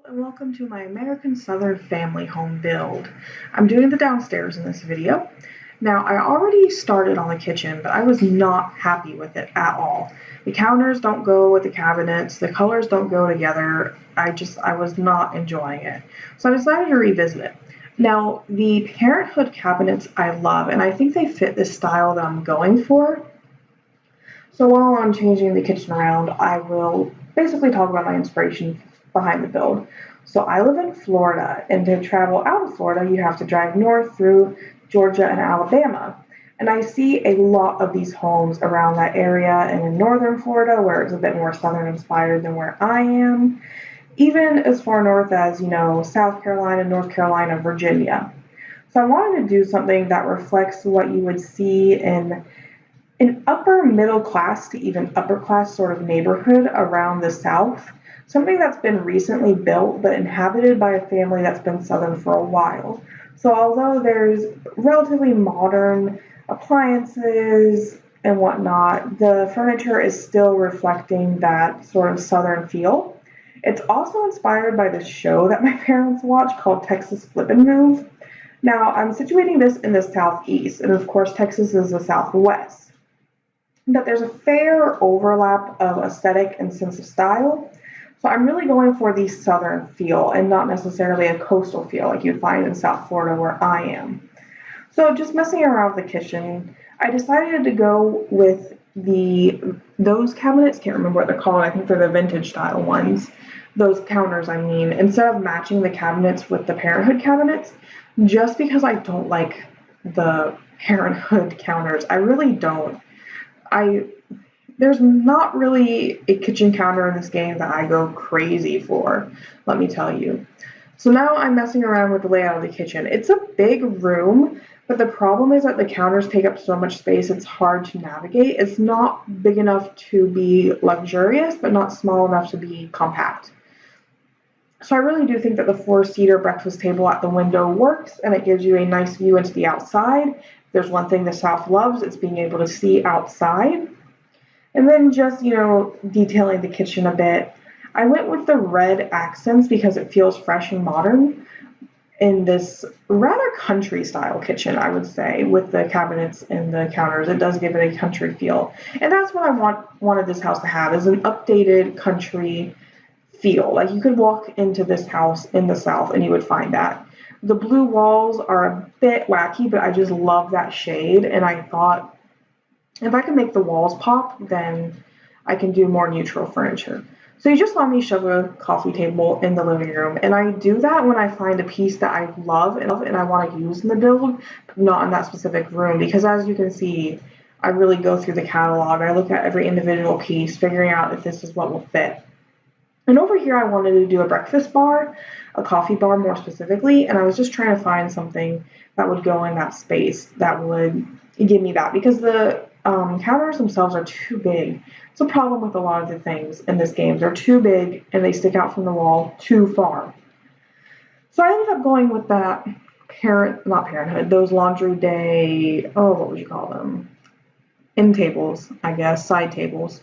And welcome to my American Southern family home build. I'm doing the downstairs in this video. Now, I already started on the kitchen, but I was not happy with it at all. The counters don't go with the cabinets, the colors don't go together. I was not enjoying it. So I decided to revisit it. Now, the Parenthood cabinets I love, and I think they fit the style that I'm going for. So while I'm changing the kitchen around, I will basically talk about my inspiration behind the build. So I live in Florida, and to travel out of Florida, you have to drive north through Georgia and Alabama. And I see a lot of these homes around that area and in northern Florida, where it's a bit more southern inspired than where I am, even as far north as, South Carolina, North Carolina, Virginia. So I wanted to do something that reflects what you would see in an upper middle class to even upper class sort of neighborhood around the South. Something that's been recently built but inhabited by a family that's been Southern for a while. So although there's relatively modern appliances and whatnot, the furniture is still reflecting that sort of Southern feel. It's also inspired by this show that my parents watch called Texas Flip and Move. Now, I'm situating this in the Southeast, and of course, Texas is the Southwest. But there's a fair overlap of aesthetic and sense of style. So I'm really going for the southern feel and not necessarily a coastal feel like you'd find in South Florida where I am. So just messing around with the kitchen, I decided to go with those cabinets, can't remember what they're called, I think they're the vintage style ones. Those counters, I mean, instead of matching the cabinets with the Parenthood cabinets, just because I don't like the Parenthood counters. I really don't. There's not really a kitchen counter in this game that I go crazy for, let me tell you. So now I'm messing around with the layout of the kitchen. It's a big room, but the problem is that the counters take up so much space it's hard to navigate. It's not big enough to be luxurious, but not small enough to be compact. So I really do think that the four-seater breakfast table at the window works, and it gives you a nice view into the outside. If there's one thing the South loves, it's being able to see outside. And then just, detailing the kitchen a bit. I went with the red accents because it feels fresh and modern in this rather country style kitchen, I would say, with the cabinets and the counters. It does give it a country feel. And that's what I wanted this house to have, is an updated country feel. Like you could walk into this house in the South and you would find that. The blue walls are a bit wacky, but I just love that shade. And I thought, if I can make the walls pop, then I can do more neutral furniture. So you just saw me shove a coffee table in the living room, and I do that when I find a piece that I love and I want to use in the build, but not in that specific room, because as you can see, I really go through the catalog. I look at every individual piece, figuring out if this is what will fit. And over here, I wanted to do a breakfast bar, a coffee bar more specifically, and I was just trying to find something that would go in that space that would give me that, because the counters themselves are too big. It's a problem with a lot of the things in this game. They're too big and they stick out from the wall too far. So I ended up going with that not Parenthood, those laundry day, what would you call them? End tables, I guess, side tables.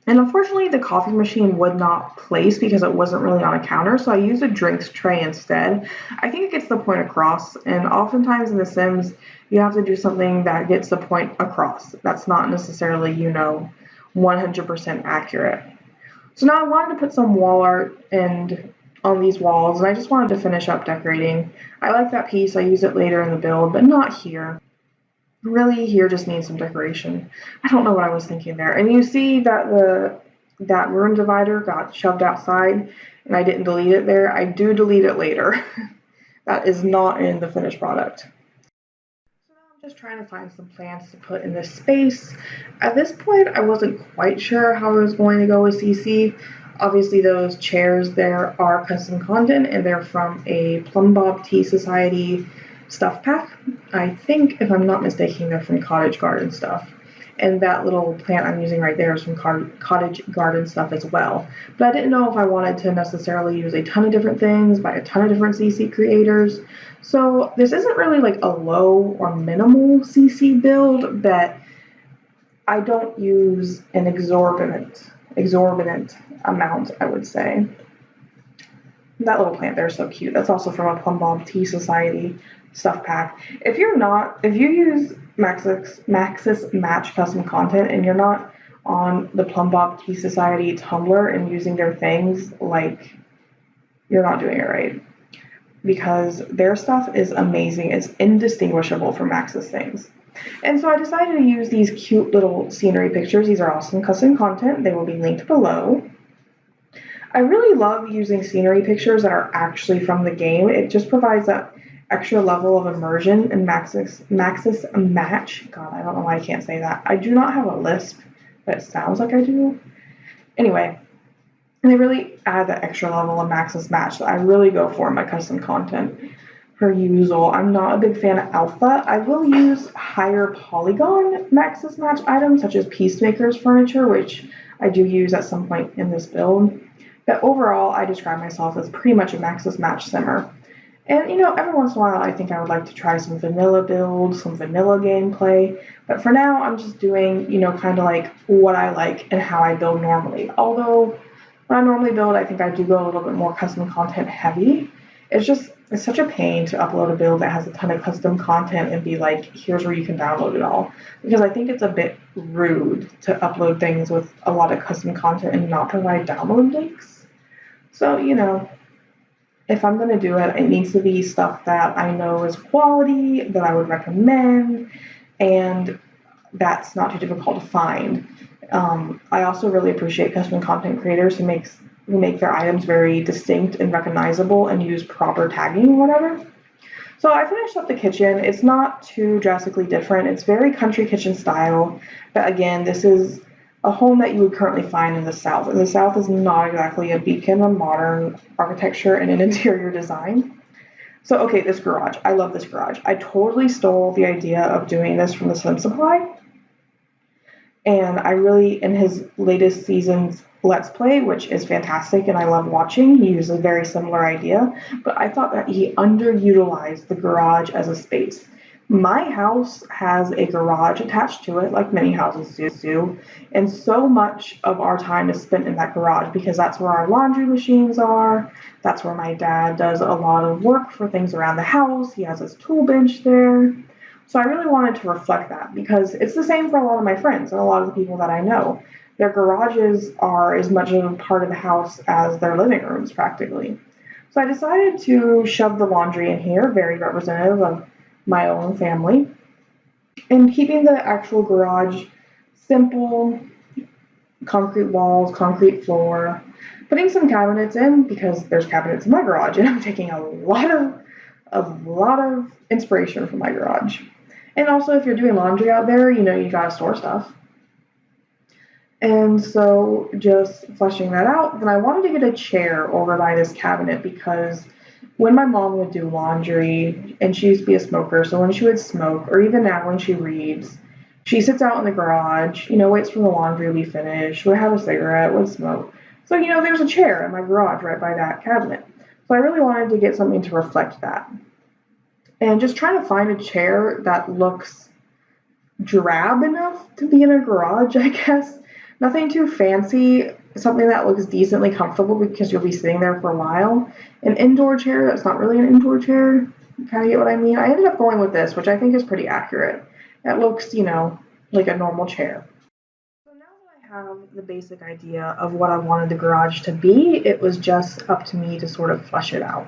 And unfortunately, the coffee machine would not place because it wasn't really on a counter, so I used a drinks tray instead. I think it gets the point across, and oftentimes in The Sims, you have to do something that gets the point across. That's not necessarily, 100% accurate. So now I wanted to put some wall art on these walls, and I just wanted to finish up decorating. I like that piece. I use it later in the build, but not here. Really, here just needs some decoration. I don't know what I was thinking there. And you see that that room divider got shoved outside, and I didn't delete it there. I do delete it later. That is not in the finished product. So now I'm just trying to find some plants to put in this space. At this point, I wasn't quite sure how I was going to go with CC. Obviously, those chairs there are custom content, and they're from a Plum Bob Tea Society stuff pack. I think, if I'm not mistaken, they're from Cottage Garden Stuff. And that little plant I'm using right there is from Cottage Garden Stuff as well. But I didn't know if I wanted to necessarily use a ton of different things by a ton of different CC creators. So this isn't really like a low or minimal CC build, but I don't use an exorbitant amount, I would say. That little plant there is so cute. That's also from a Plum Bob Tea Society stuff pack. If you use Maxis Match custom content and you're not on the Plum Bob Tea Society Tumblr and using their things, like, you're not doing it right. Because their stuff is amazing. It's indistinguishable from Maxis things. And so I decided to use these cute little scenery pictures. These are awesome custom content. They will be linked below. I really love using scenery pictures that are actually from the game. It just provides that extra level of immersion in Maxis Match. God, I don't know why I can't say that. I do not have a lisp, but it sounds like I do. Anyway, and they really add that extra level of Maxis Match that I really go for in my custom content. Per usual, I'm not a big fan of alpha. I will use higher polygon Maxis Match items such as Peacemaker's furniture, which I do use at some point in this build. But overall, I describe myself as pretty much a Maxis Match simmer. And, every once in a while, I think I would like to try some vanilla builds, some vanilla gameplay. But for now, I'm just doing, kind of like what I like and how I build normally. Although, when I normally build, I think I do go a little bit more custom content heavy. It's such a pain to upload a build that has a ton of custom content and be like, here's where you can download it all. Because I think it's a bit rude to upload things with a lot of custom content and not provide download links. So, if I'm going to do it, it needs to be stuff that I know is quality, that I would recommend, and that's not too difficult to find. I also really appreciate custom content creators who make their items very distinct and recognizable and use proper tagging or whatever. So I finished up the kitchen. It's not too drastically different. It's very country kitchen style, but again, this is a home that you would currently find in the South. And the South is not exactly a beacon of modern architecture and an interior design. So, okay, this garage. I love this garage. I totally stole the idea of doing this from the Sim Supply. And I really, in his latest season's Let's Play, which is fantastic and I love watching, he used a very similar idea. But I thought that he underutilized the garage as a space. My house has a garage attached to it, like many houses do, and so much of our time is spent in that garage because that's where our laundry machines are. That's where my dad does a lot of work for things around the house. He has his tool bench there. So I really wanted to reflect that because it's the same for a lot of my friends and a lot of the people that I know. Their garages are as much of a part of the house as their living rooms, practically. So I decided to shove the laundry in here, very representative of my own family, and keeping the actual garage simple, concrete walls, concrete floor, putting some cabinets in because there's cabinets in my garage and I'm taking a lot of inspiration from my garage. And also if you're doing laundry out there, you gotta store stuff. And so just fleshing that out, then I wanted to get a chair over by this cabinet because when my mom would do laundry, and she used to be a smoker, so when she would smoke, or even now when she reads, she sits out in the garage, waits for the laundry to be finished, would have a cigarette, would smoke. So, there's a chair in my garage right by that cabinet. So I really wanted to get something to reflect that. And just trying to find a chair that looks drab enough to be in a garage, I guess. Nothing too fancy, something that looks decently comfortable because you'll be sitting there for a while. An indoor chair that's not really an indoor chair. Kind of get what I mean? I ended up going with this, which I think is pretty accurate. It looks, like a normal chair. So now that I have the basic idea of what I wanted the garage to be, it was just up to me to sort of flesh it out.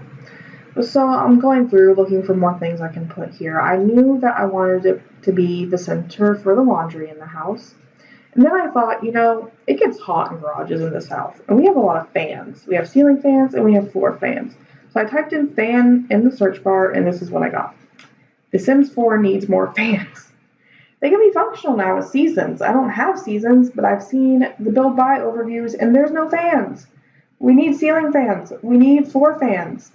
So I'm going through looking for more things I can put here. I knew that I wanted it to be the center for the laundry in the house. And then I thought, it gets hot in garages in the South, and we have a lot of fans. We have ceiling fans, and we have floor fans. So I typed in fan in the search bar, and this is what I got. The Sims 4 needs more fans. They can be functional now with seasons. I don't have seasons, but I've seen the build buy overviews, and there's no fans. We need ceiling fans. We need floor fans.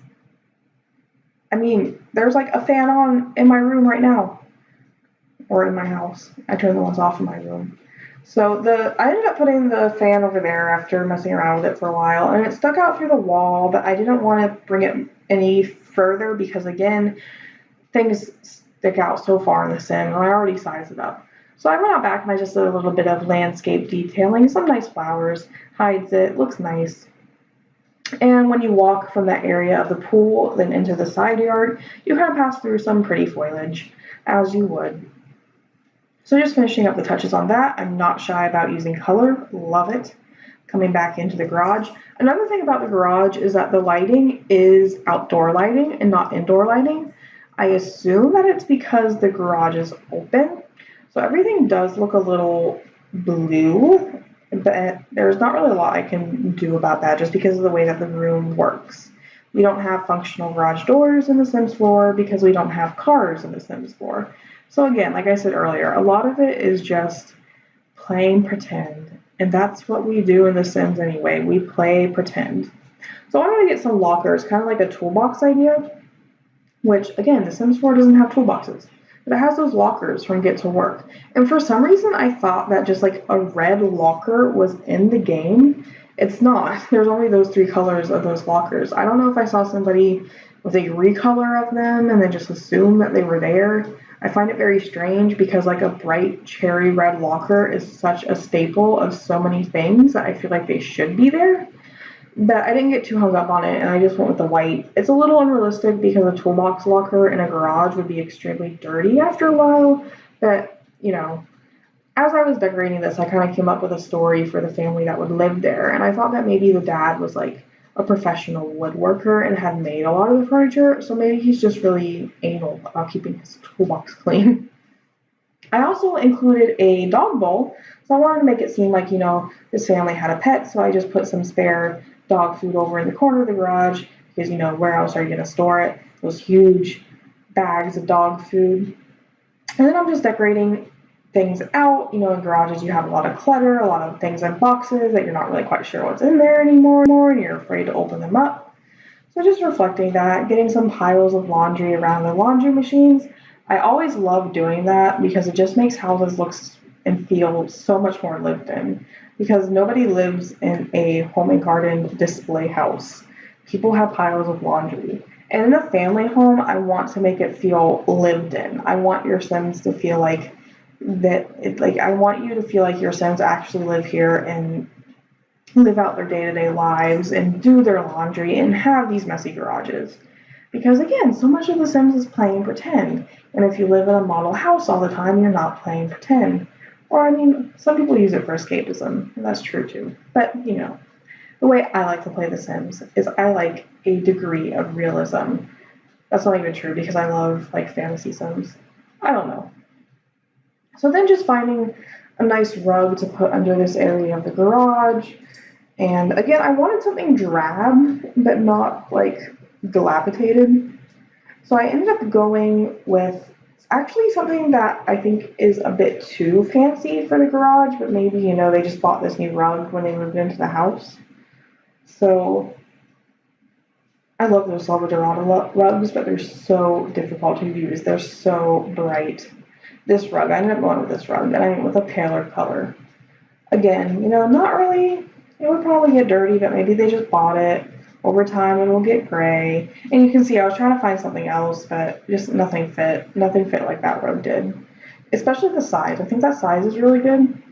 I mean, there's like a fan on in my room right now, or in my house. I turned the ones off in my room. So I ended up putting the fan over there after messing around with it for a while, and it stuck out through the wall, but I didn't want to bring it any further because, again, things stick out so far in the sim, and I already sized it up. So I went out back and I just did a little bit of landscape detailing, some nice flowers, hides it, looks nice. And when you walk from that area of the pool then into the side yard, you kind of pass through some pretty foliage, as you would. So just finishing up the touches on that, I'm not shy about using color, love it. Coming back into the garage. Another thing about the garage is that the lighting is outdoor lighting and not indoor lighting. I assume that it's because the garage is open, so everything does look a little blue, but there's not really a lot I can do about that just because of the way that the room works. We don't have functional garage doors in the Sims 4 because we don't have cars in the Sims 4. So again, like I said earlier, a lot of it is just playing pretend. And that's what we do in The Sims anyway. We play pretend. So I wanted to get some lockers, kind of like a toolbox idea, which again, The Sims 4 doesn't have toolboxes. But it has those lockers from Get to Work. And for some reason, I thought that just like a red locker was in the game. It's not. There's only those 3 colors of those lockers. I don't know if I saw somebody with a recolor of them and then just assumed that they were there. I find it very strange because like a bright cherry red locker is such a staple of so many things that I feel like they should be there. But I didn't get too hung up on it and I just went with the white. It's a little unrealistic because a toolbox locker in a garage would be extremely dirty after a while. But, you know, as I was decorating this, I kind of came up with a story for the family that would live there. And I thought that maybe the dad was like a professional woodworker and had made a lot of the furniture. So maybe he's just really anal about keeping his toolbox clean. I also included a dog bowl. So I wanted to make it seem like, you know, this family had a pet. So I just put some spare dog food over in the corner of the garage because, you know, where else are you going to store it? Those huge bags of dog food. And then I'm just decorating things out. You know, in garages you have a lot of clutter, a lot of things in boxes that you're not really quite sure what's in there anymore and you're afraid to open them up. So just reflecting that, getting some piles of laundry around the laundry machines. I always love doing that because it just makes houses look and feel so much more lived in. Because nobody lives in a home and garden display house. People have piles of laundry. And in a family home, I want to make it feel lived in. I want your Sims to feel like I want you to feel like your Sims actually live here and live out their day-to-day lives and do their laundry and have these messy garages. Because again, so much of The Sims is playing pretend. And if you live in a model house all the time, you're not playing pretend. Or, I mean, some people use it for escapism, and that's true too. But, you know, the way I like to play The Sims is I like a degree of realism. That's not even true because I love, like, fantasy Sims. I don't know. So then just finding a nice rug to put under this area of the garage. And again, I wanted something drab, but not, like, dilapidated. So I ended up going with actually something that I think is a bit too fancy for the garage, but maybe, you know, they just bought this new rug when they moved into the house. So I love those Salvador rugs, but they're so difficult to use. They're so bright. This rug, I ended up going with this rug, and I went with a paler color. Again, you know, not really, it would probably get dirty, but maybe they just bought it. Over time, it will get gray. And you can see I was trying to find something else, but just nothing fit. Nothing fit like that rug did. Especially the size. I think that size is really good.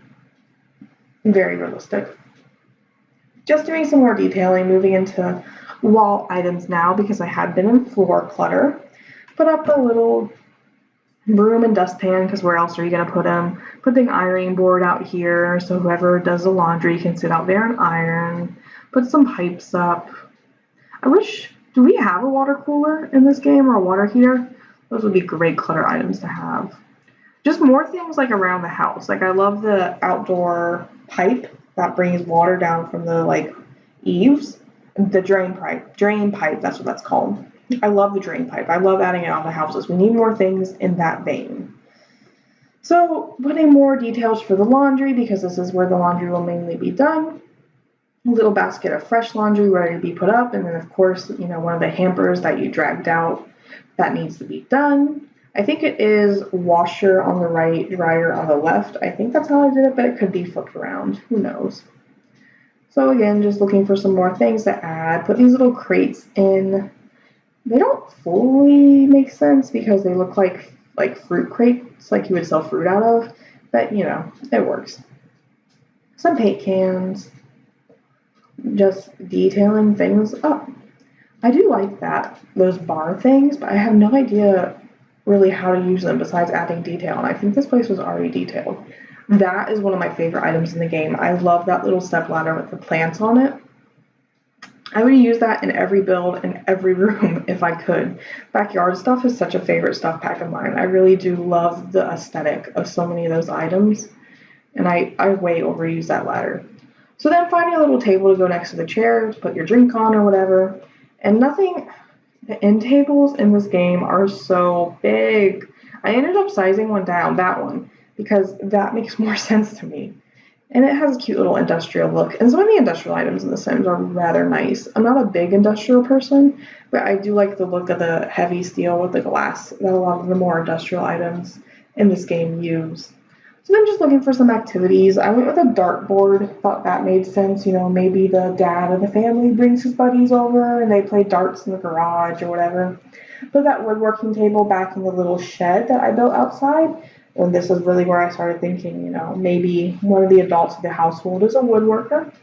Very realistic. Just doing some more detailing, moving into wall items now because I had been in floor clutter. Put up a little broom and dustpan because where else are you going to put them? Put the ironing board out here so whoever does the laundry can sit out there and iron. Put some pipes up. Do we have a water cooler in this game or a water heater? Those would be great clutter items to have. Just more things like around the house. Like I love the outdoor pipe that brings water down from the like eaves. The drain pipe, that's what that's called. I love the drain pipe. I love adding it on the houses. We need more things in that vein. So putting more details for the laundry because this is where the laundry will mainly be done. A little basket of fresh laundry ready to be put up, and then of course, you know, one of the hampers that you dragged out that needs to be done. I think it is washer on the right, dryer on the left. I think that's how I did it, but it could be flipped around. Who knows? So again, just looking for some more things to add. Put these little crates in. They don't fully make sense because they look like fruit crates, like you would sell fruit out of, but you know, it works. Some paint cans. just detailing things up. I do like those bar things, but I have no idea really how to use them besides adding detail, and I think this place was already detailed. That is one of my favorite items in the game. I love that little step ladder with the plants on it. I would use that in every build in every room if I could. Backyard stuff is such a favorite stuff pack of mine. I really do love the aesthetic of so many of those items, and I way overuse that ladder. So then finding a little table to go next to the chair to put your drink on or whatever. And nothing, the end tables in this game are so big. I ended up sizing one down, that one, because that makes more sense to me. And it has a cute little industrial look. And some of the industrial items in The Sims are rather nice. I'm not a big industrial person, but I do like the look of the heavy steel with the glass that a lot of the more industrial items in this game use. So then just looking for some activities. I went with a dartboard, thought that made sense. You know, maybe the dad of the family brings his buddies over and they play darts in the garage or whatever. Put that woodworking table back in the little shed that I built outside. And this is really where I started thinking, you know, maybe one of the adults of the household is a woodworker.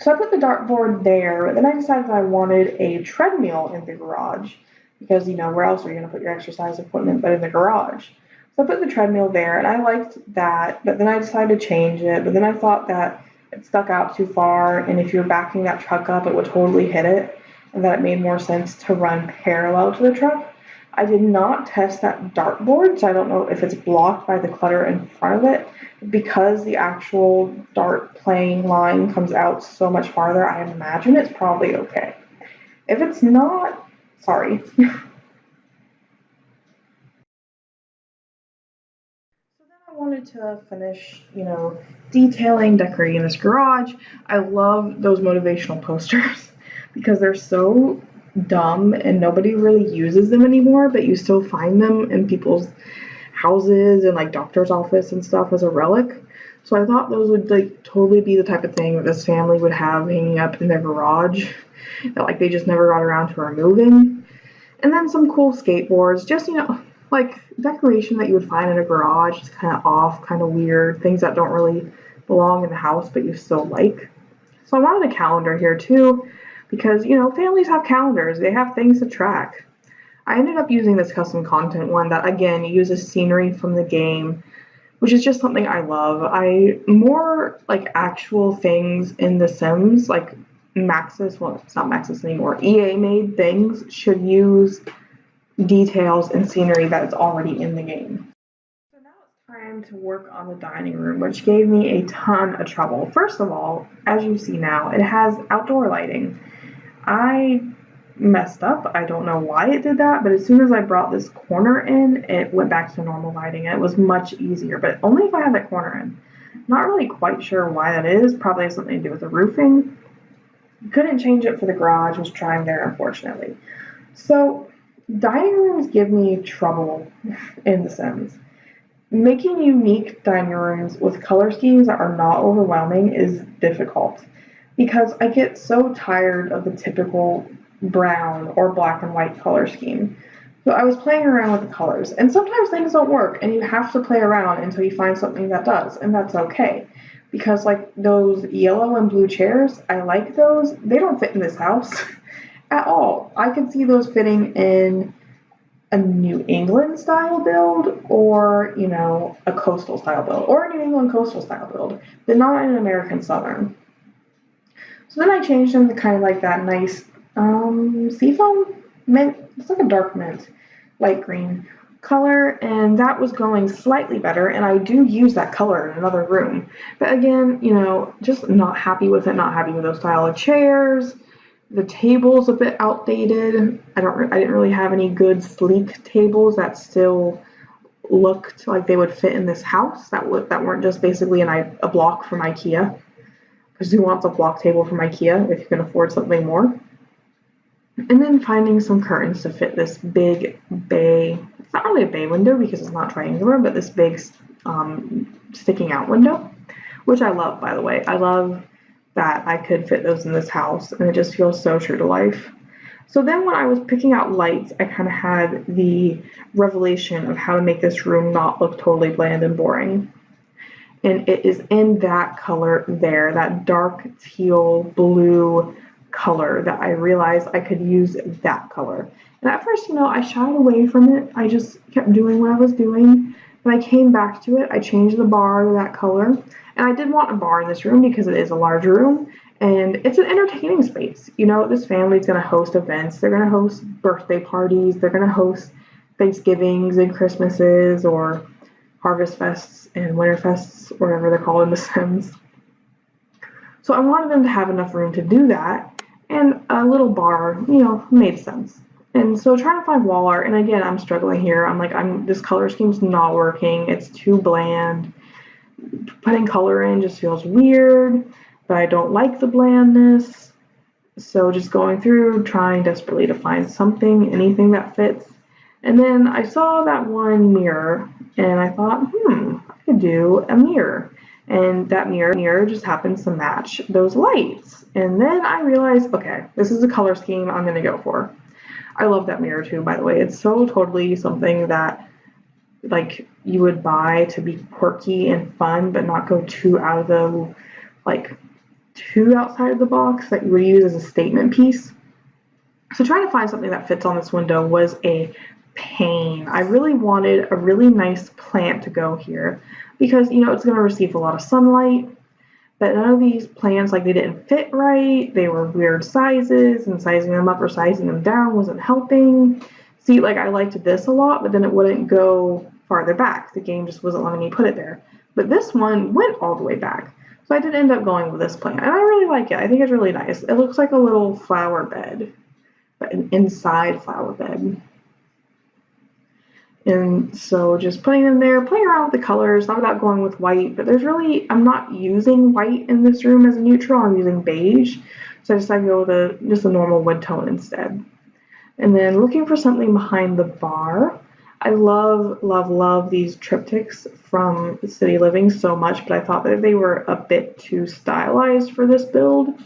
So I put the dartboard there, but then I decided that I wanted a treadmill in the garage because, you know, where else are you going to put your exercise equipment but in the garage? So I put the treadmill there, and I liked that, but then I decided to change it, but then I thought that it stuck out too far, and if you're backing that truck up, it would totally hit it, and that it made more sense to run parallel to the truck. I did not test that dartboard, so I don't know if it's blocked by the clutter in front of it. Because the actual dart playing line comes out so much farther, I imagine it's probably okay. If it's not, sorry. I wanted to finish, you know, detailing, decorating this garage. I love those motivational posters because they're so dumb and nobody really uses them anymore, but you still find them in people's houses and like doctor's office and stuff as a relic. So I thought those would like totally be the type of thing that this family would have hanging up in their garage that like they just never got around to removing. And then some cool skateboards, just, you know, like decoration that you would find in a garage. It's kind of off, kind of weird, things that don't really belong in the house but you still like. So I wanted a calendar here too because, you know, families have calendars. They have things to track. I ended up using this custom content one that, again, uses scenery from the game, which is just something I love. I more like actual things in The Sims, like Maxis, well, it's not Maxis anymore, EA made things should use details and scenery that is already in the game. So now it's time to work on the dining room, which gave me a ton of trouble. First of all, as you see now, it has outdoor lighting. I messed up. I don't know why it did that, but as soon as I brought this corner in, it went back to normal lighting. It was much easier, but only if I had that corner in. Not really quite sure why that is. Probably has something to do with the roofing. Couldn't change it for the garage. Was trying there, unfortunately. So dining rooms give me trouble in The Sims. Making unique dining rooms with color schemes that are not overwhelming is difficult because I get so tired of the typical brown or black and white color scheme. So I was playing around with the colors, and sometimes things don't work, and you have to play around until you find something that does, and that's okay. Because like those yellow and blue chairs, I like those. They don't fit in this house at all. I could see those fitting in a New England style build or, you know, a coastal style build or a New England coastal style build, but not an American Southern. So then I changed them to kind of like that nice seafoam mint. It's like a dark mint, light green color, and that was going slightly better, and I do use that color in another room. But again, you know, just not happy with it, not happy with those style of chairs. The table's a bit outdated. I didn't really have any good sleek tables that still looked like they would fit in this house that weren't just basically a block from IKEA. Because who wants a block table from IKEA if you can afford something more? And then finding some curtains to fit this big bay. It's not really a bay window because it's not triangular, but this big sticking out window, which I love, by the way. I love that I could fit those in this house, and it just feels so true to life. So then when I was picking out lights, I kind of had the revelation of how to make this room not look totally bland and boring. and it is in that color there, that dark teal blue color, that I realized I could use that color. And at first, I shied away from it. I just kept doing what I was doing. When I came back to it, I changed the bar to that color. And I did want a bar in this room because it is a large room and it's an entertaining space. This family's going to host events. They're going to host birthday parties. They're going to host Thanksgivings and Christmases, or Harvest Fests and Winter Fests, whatever they're called in The Sims. So I wanted them to have enough room to do that, and a little bar, made sense. And so trying to find wall art, and again, I'm struggling here. I'm like, this color scheme's not working. It's too bland. Putting color in just feels weird, but I don't like the blandness. So just going through, trying desperately to find something, anything that fits. And then I saw that one mirror, and I thought, I could do a mirror. And that mirror just happens to match those lights. And then I realized, okay, this is the color scheme I'm going to go for. I love that mirror too, by the way. It's so totally something that you would buy to be quirky and fun, but not go too outside of the box, that you would use as a statement piece. So trying to find something that fits on this window was a pain. I really wanted a really nice plant to go here because, it's going to receive a lot of sunlight, but none of these plants, they didn't fit right. They were weird sizes, and sizing them up or sizing them down wasn't helping. See, I liked this a lot, but then it wouldn't go farther back. The game just wasn't letting me put it there. But this one went all the way back. So I did end up going with this plant, and I really like it. I think it's really nice. It looks like a little flower bed, but an inside flower bed. And so just putting them there, playing around with the colors, not about going with white, but I'm not using white in this room as a neutral. I'm using beige. So I decided to go with just a normal wood tone instead. And then looking for something behind the bar. I love these triptychs from City Living so much, but I thought that they were a bit too stylized for this build.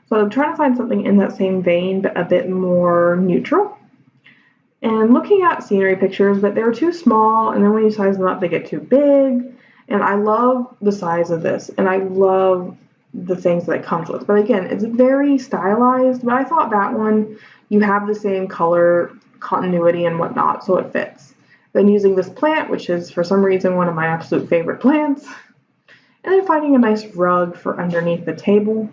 So I'm trying to find something in that same vein, but a bit more neutral. And looking at scenery pictures, but they were too small, and then when you size them up, they get too big. And I love the size of this, and I love the things that it comes with. But again, it's very stylized, but I thought that one, you have the same color continuity and whatnot, so it fits. Then using this plant, which is for some reason one of my absolute favorite plants, and then finding a nice rug for underneath the table.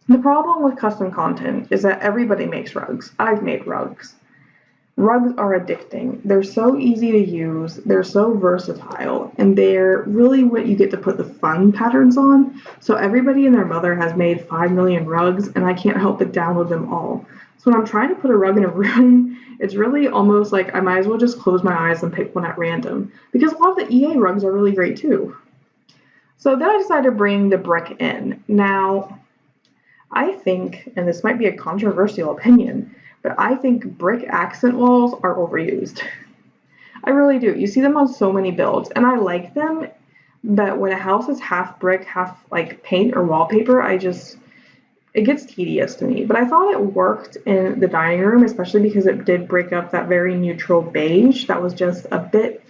The problem with custom content is that everybody makes rugs. I've made rugs. Rugs are addicting. They're so easy to use, they're so versatile, and they're really what you get to put the fun patterns on. So everybody and their mother has made 5 million rugs, and I can't help but download them all. So when I'm trying to put a rug in a room, it's really almost like I might as well just close my eyes and pick one at random, because a lot of the EA rugs are really great too. So then I decided to bring the brick in. Now, I think, and this might be a controversial opinion, but I think brick accent walls are overused. I really do. You see them on so many builds, and I like them, but when a house is half brick, half paint or wallpaper, it gets tedious to me. But I thought it worked in the dining room, especially because it did break up that very neutral beige that was just a bit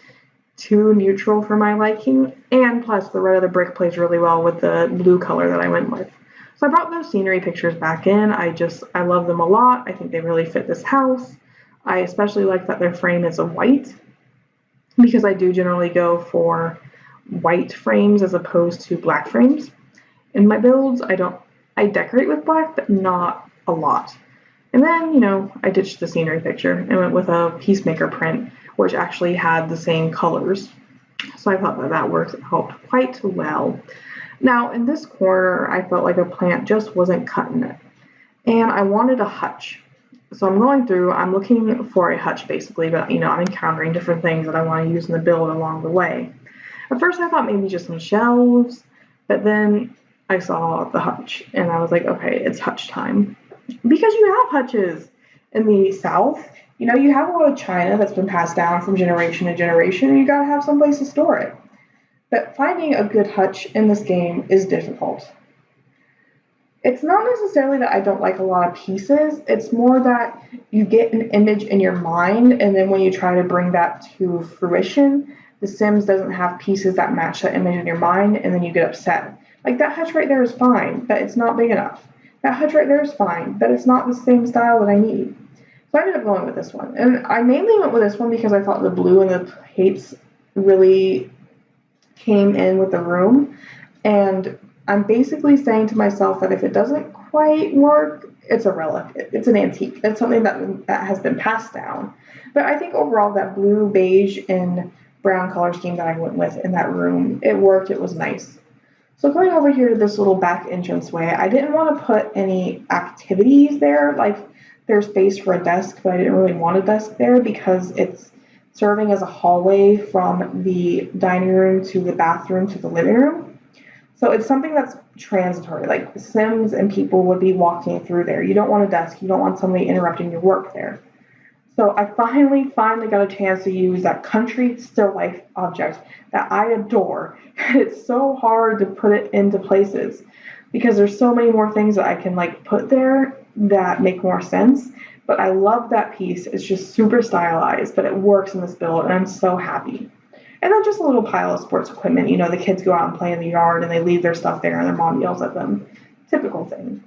too neutral for my liking, and plus the red of the brick plays really well with the blue color that I went with. So I brought those scenery pictures back in. I love them a lot. I think they really fit this house. I especially like that their frame is a white, because I do generally go for white frames as opposed to black frames. In my builds, I decorate with black, but not a lot. And then, I ditched the scenery picture and went with a Peacemaker print, which actually had the same colors. So I thought that helped quite well. Now, in this corner, I felt like a plant just wasn't cutting it. And I wanted a hutch. So I'm looking for a hutch basically, but I'm encountering different things that I want to use in the build along the way. At first I thought maybe just some shelves, but then I saw the hutch and I was like, okay, it's hutch time. Because you have hutches in the South. You have a lot of china that's been passed down from generation to generation, and you gotta have some place to store it. But finding a good hutch in this game is difficult. It's not necessarily that I don't like a lot of pieces, it's more that you get an image in your mind, and then when you try to bring that to fruition, The Sims doesn't have pieces that match that image in your mind, and then you get upset. Like, that hutch right there is fine, but it's not big enough. That hutch right there is fine, but it's not the same style that I need. So I ended up going with this one. And I mainly went with this one because I thought the blue and the plates really came in with the room. And I'm basically saying to myself that if it doesn't quite work, it's a relic. It's an antique. It's something that has been passed down. But I think overall that blue, beige, and brown color scheme that I went with in that room, it worked. It was nice. So going over here to this little back entranceway, I didn't want to put any activities there. Like, there's space for a desk, but I didn't really want a desk there because it's serving as a hallway from the dining room to the bathroom to the living room. So it's something that's transitory. Like, Sims and people would be walking through there. You don't want a desk. You don't want somebody interrupting your work there. So I finally got a chance to use that country still life object that I adore. And it's so hard to put it into places because there's so many more things that I can like put there that make more sense. But I love that piece. It's just super stylized, but it works in this build, and I'm so happy. And then just a little pile of sports equipment. You know, the kids go out and play in the yard and they leave their stuff there and their mom yells at them. Typical thing.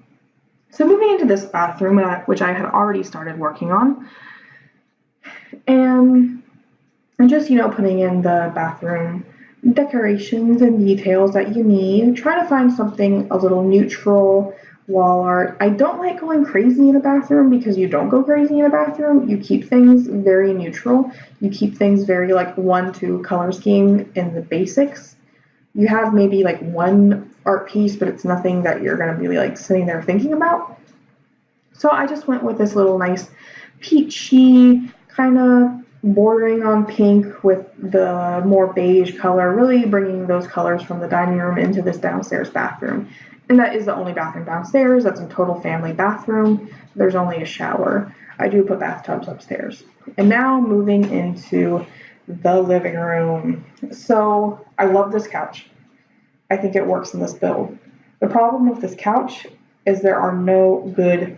So moving into this bathroom, which I had already started working on. And just, putting in the bathroom decorations and details that you need. Trying to find something a little neutral, wall art. I don't like going crazy in a bathroom because you don't go crazy in a bathroom. You keep things very neutral. You keep things very like 1-2 color scheme in the basics. You have maybe like one art piece, but it's nothing that you're going to be like sitting there thinking about. So I just went with this little nice peachy kind of bordering on pink with the more beige color, really bringing those colors from the dining room into this downstairs bathroom. And that is the only bathroom downstairs. That's a total family bathroom. There's only a shower. I do put bathtubs upstairs. And now moving into the living room. So I love this couch. I think it works in this build. The problem with this couch is there are no good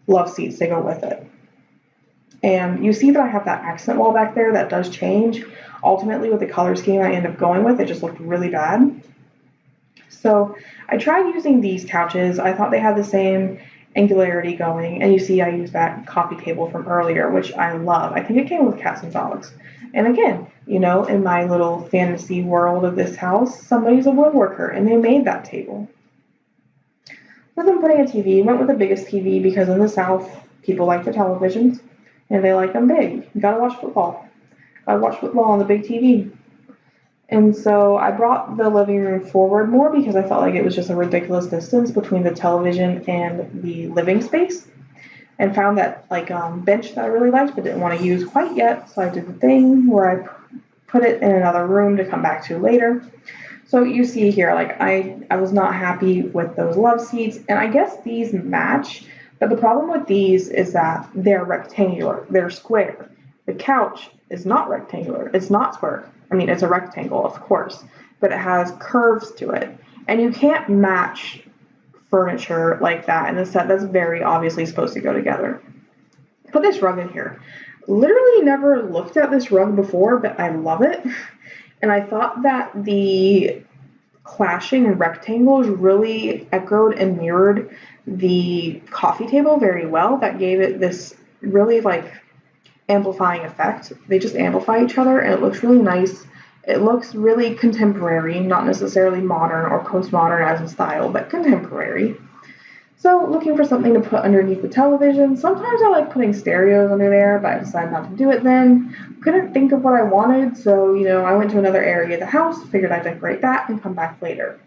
love seats to go with it. And you see that I have that accent wall back there that does change. Ultimately, with the color scheme I end up going with, it just looked really bad. So I tried using these couches. I thought they had the same angularity going. And you see I used that coffee table from earlier, which I love. I think it came with cats and dogs. And again, in my little fantasy world of this house, somebody's a woodworker and they made that table. With them putting a TV, went with the biggest TV because in the South, people like the televisions. And they like them big. You gotta watch football. I watch football on the big TV. And so I brought the living room forward more because I felt like it was just a ridiculous distance between the television and the living space. And found that bench that I really liked but didn't want to use quite yet. So I did the thing where I put it in another room to come back to later. So you see here, I was not happy with those love seats. And I guess these match. But the problem with these is that they're rectangular. They're square. The couch is not rectangular. It's not square. I mean, it's a rectangle, of course, but it has curves to it. And you can't match furniture like that in a set that's very obviously supposed to go together. Put this rug in here. Literally never looked at this rug before, but I love it. And I thought that the clashing rectangles really echoed and mirrored the coffee table very well. That gave it this really amplifying effect. They just amplify each other and it looks really nice. It looks really contemporary, not necessarily modern or postmodern as a style, but contemporary. So looking for something to put underneath the television. Sometimes I like putting stereos under there, but I decided not to do it then. Couldn't think of what I wanted, so I went to another area of the house, figured I'd decorate that and come back later.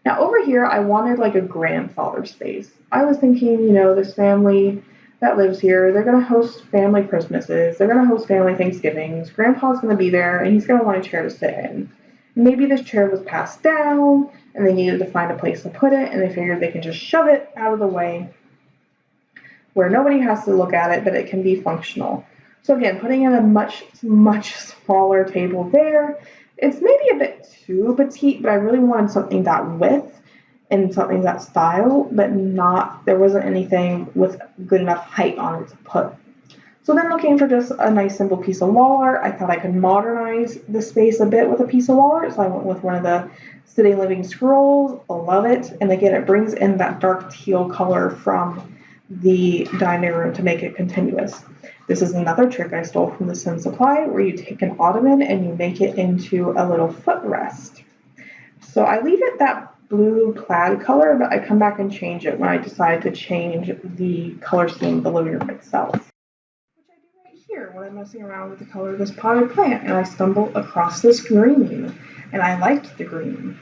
Now over here, I wanted a grandfather space. I was thinking, this family that lives here, they're going to host family Christmases, they're going to host family Thanksgivings, Grandpa's going to be there, and he's going to want a chair to sit in. Maybe this chair was passed down, and they needed to find a place to put it, and they figured they could just shove it out of the way where nobody has to look at it, but it can be functional. So again, putting in a much, much smaller table there. It's maybe a bit too petite, but I really wanted something that width and something that style, but there wasn't anything with good enough height on it to put. So then looking for just a nice simple piece of wall art, I thought I could modernize the space a bit with a piece of wall art. So I went with one of the Sitting Living Scrolls. I love it. And again, it brings in that dark teal color from the dining room to make it continuous. This is another trick I stole from the Sim Supply, where you take an ottoman and you make it into a little footrest. So I leave it that blue plaid color, but I come back and change it when I decide to change the color scheme of the living room itself. Which I do right here when I'm messing around with the color of this potted plant, and I stumble across this green, and I liked the green.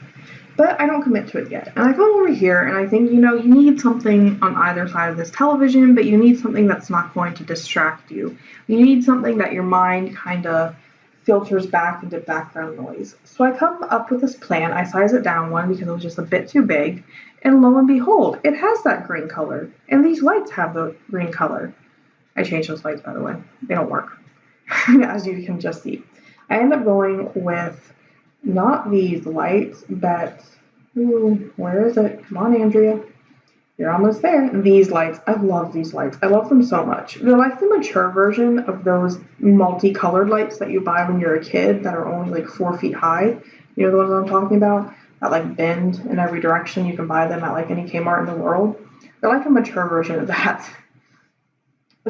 But I don't commit to it yet. And I come over here and I think, you need something on either side of this television, but you need something that's not going to distract you. You need something that your mind kind of filters back into background noise. So I come up with this plan. I size it down, one, because it was just a bit too big. And lo and behold, it has that green color. And these lights have the green color. I changed those lights, by the way. They don't work, as you can just see. I end up going with not these lights, but, where is it? Come on, Andrea. You're almost there. These lights. I love these lights. I love them so much. They're like the mature version of those multicolored lights that you buy when you're a kid that are only like 4 feet high. You know the ones I'm talking about? That like bend in every direction. You can buy them at like any Kmart in the world. They're like a mature version of that.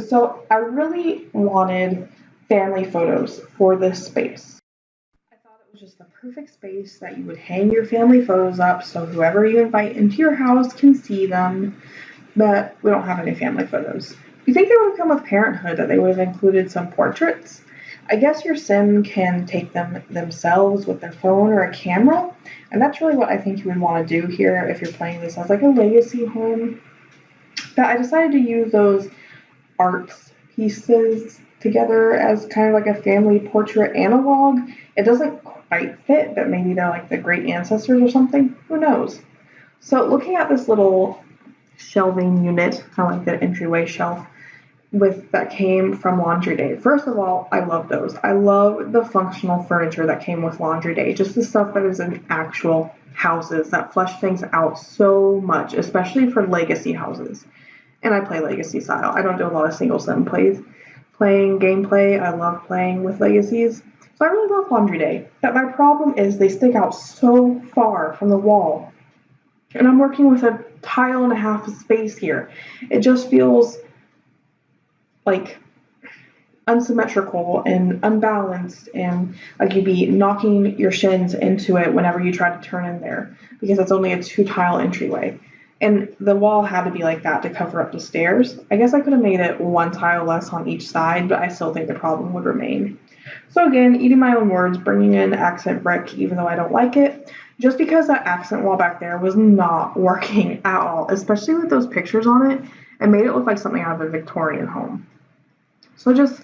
So I really wanted family photos for this space. It was just the perfect space that you would hang your family photos up so whoever you invite into your house can see them, but we don't have any family photos. You think they would have come with Parenthood, that they would have included some portraits? I guess your sim can take them themselves with their phone or a camera, and that's really what I think you would want to do here if you're playing this as like a legacy home. But I decided to use those art pieces together as kind of like a family portrait analog. It doesn't quite fit, but maybe they're like the great ancestors or something. Who knows? So looking at this little shelving unit, kind of like the entryway shelf, that came from Laundry Day. First of all, I love those. I love the functional furniture that came with Laundry Day. Just the stuff that is in actual houses that flesh things out so much, especially for legacy houses. And I play legacy style. I don't do a lot of single sim playing gameplay. I love playing with legacies. So I really love Laundry Day. But my problem is they stick out so far from the wall. And I'm working with a tile and a half of space here. It just feels like unsymmetrical and unbalanced, and like you'd be knocking your shins into it whenever you try to turn in there, because it's only a 2-tile entryway. And the wall had to be like that to cover up the stairs. I guess I could have made it 1 tile less on each side, but I still think the problem would remain. So again, eating my own words, bringing in accent brick, even though I don't like it, just because that accent wall back there was not working at all, especially with those pictures on it. It made it look like something out of a Victorian home. So just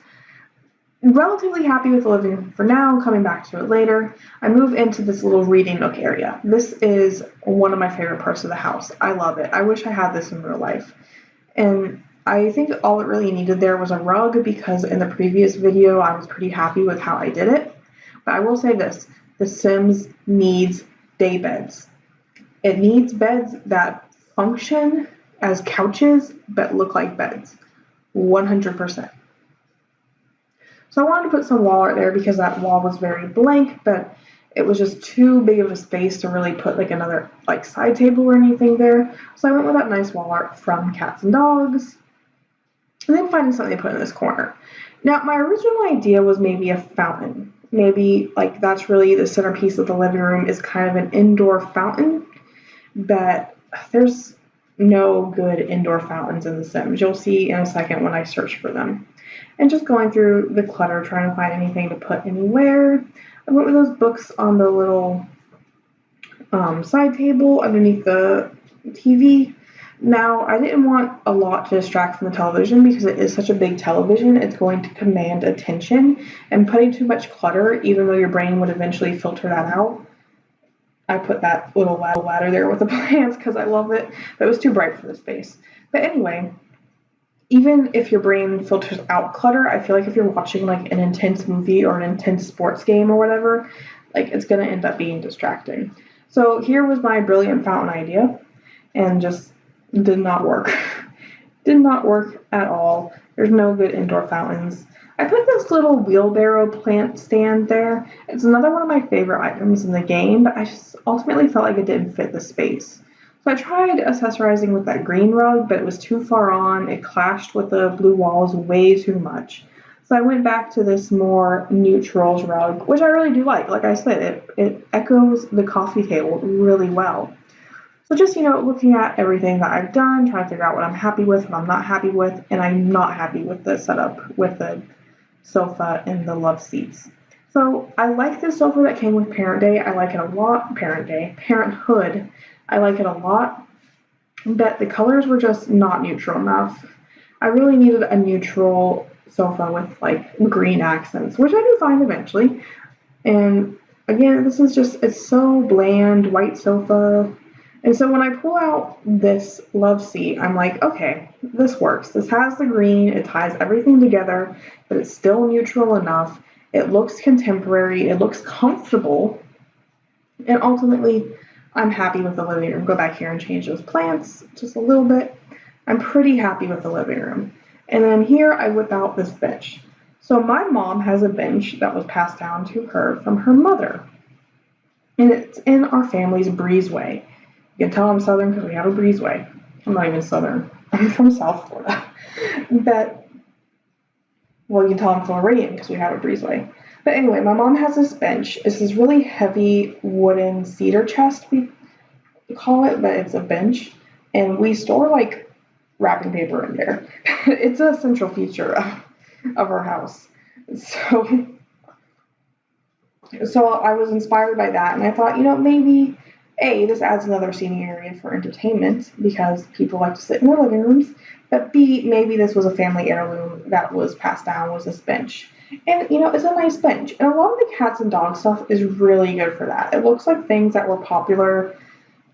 relatively happy with the living room for now, coming back to it later. I move into this little reading nook area. This is one of my favorite parts of the house. I love it. I wish I had this in real life. And I think all it really needed there was a rug, because in the previous video I was pretty happy with how I did it. But I will say this, The Sims needs day beds. It needs beds that function as couches but look like beds. 100%. So I wanted to put some wall art there because that wall was very blank, but it was just too big of a space to really put like another like side table or anything there. So I went with that nice wall art from Cats and Dogs, and then finding something to put in this corner. Now, my original idea was maybe a fountain. Maybe like that's really the centerpiece of the living room, is kind of an indoor fountain, but there's no good indoor fountains in The Sims. You'll see in a second when I search for them. And just going through the clutter, trying to find anything to put anywhere. I went with those books on the little side table underneath the TV. Now, I didn't want a lot to distract from the television because it is such a big television. It's going to command attention, and putting too much clutter, even though your brain would eventually filter that out. I put that little ladder there with the plants because I love it, but it was too bright for the space. But anyway, even if your brain filters out clutter, I feel like if you're watching like an intense movie or an intense sports game or whatever, like it's going to end up being distracting. So here was my brilliant fountain idea, and just did not work. Did not work at all. There's no good indoor fountains. I put this little wheelbarrow plant stand there. It's another one of my favorite items in the game, but I just ultimately felt like it didn't fit the space. So I tried accessorizing with that green rug, but it was too far on. It clashed with the blue walls way too much. So I went back to this more neutrals rug, which I really do like. Like I said, it echoes the coffee table really well. So just, looking at everything that I've done, trying to figure out what I'm happy with, what I'm not happy with, and I'm not happy with the setup with the sofa and the love seats. So I like this sofa that came with Parent Day. I like it a lot. Parenthood. I like it a lot, but the colors were just not neutral enough. I really needed a neutral sofa with like green accents, which I do find eventually. And again, it's so bland, white sofa. And so when I pull out this love seat, I'm like, okay, this works. This has the green, it ties everything together, but it's still neutral enough. It looks contemporary, it looks comfortable, and ultimately, I'm happy with the living room. Go back here and change those plants just a little bit. I'm pretty happy with the living room. And then here I whip out this bench. So my mom has a bench that was passed down to her from her mother. And it's in our family's breezeway. You can tell I'm Southern because we have a breezeway. I'm not even Southern. I'm from South Florida. Well, you can tell I'm Floridian because we have a breezeway. But anyway, my mom has this bench. It's this really heavy wooden cedar chest, we call it, but it's a bench. And we store like wrapping paper in there. It's a central feature of our house. So I was inspired by that, and I thought, maybe A, this adds another seating area for entertainment because people like to sit in their living rooms, but B, maybe this was a family heirloom that was passed down, was this bench. And, it's a nice bench. And a lot of the cats and dog stuff is really good for that. It looks like things that were popular,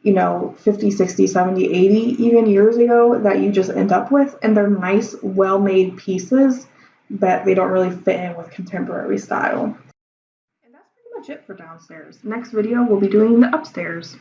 50, 60, 70, 80 even years ago that you just end up with. And they're nice, well-made pieces, but they don't really fit in with contemporary style. And that's pretty much it for downstairs. Next video, we'll be doing the upstairs.